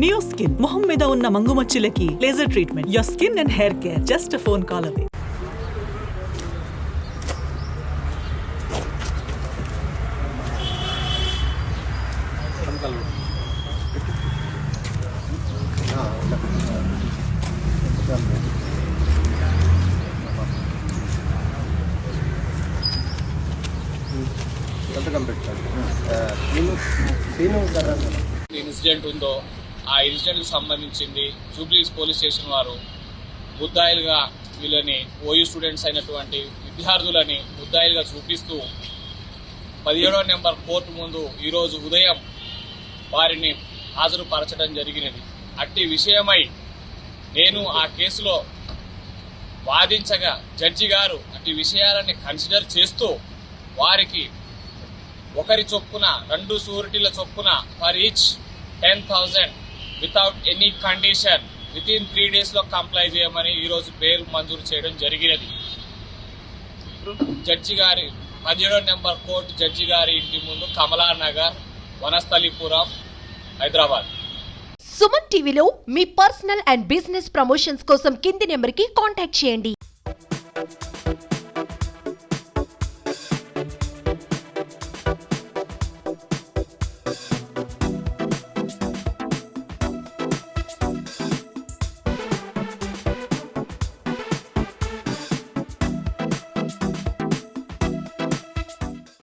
Neoskin, మొహం మీద ఉన్న మంగుమచ్చలకి laser treatment. Your skin and hair care, just a phone call away. Incident ఉందో ఆ ఇన్సిడెంట్కి సంబంధించింది జూబ్లీస్ పోలీస్ స్టేషన్ వారు ముద్దాయిలుగా వీళ్ళని ఓయూ స్టూడెంట్స్ అయినటువంటి విద్యార్థులని ముద్దాయిలుగా చూపిస్తూ 17వ నెంబర్ కోర్టు ముందు ఈరోజు ఉదయం వారిని హాజరుపరచడం జరిగినది. అట్టి విషయమై నేను ఆ కేసులో వాదించగా జడ్జి గారు అట్టి విషయాలని కన్సిడర్ చేస్తూ వారికి ఒకరి చొప్పున 2 షూరిటీల చొప్పున for each 10,000 without any condition with in 3 days comply చేయమని ఈరోజు బెయిల్ మంజూరు చేయడం జరిగినది. జడ్జి గారి 17వ నెంబర్ కోర్టు జడ్జి గారి ఇంటి ముందు కమలానగర్, వనస్థలిపురం, హైదరాబాద్. సుమన్ టీవీలో మీ పర్సనల్ అండ్ బిజినెస్ ప్రమోషన్స్ కోసం కింది నెంబర్కి కాంటాక్ట్ చేయండి.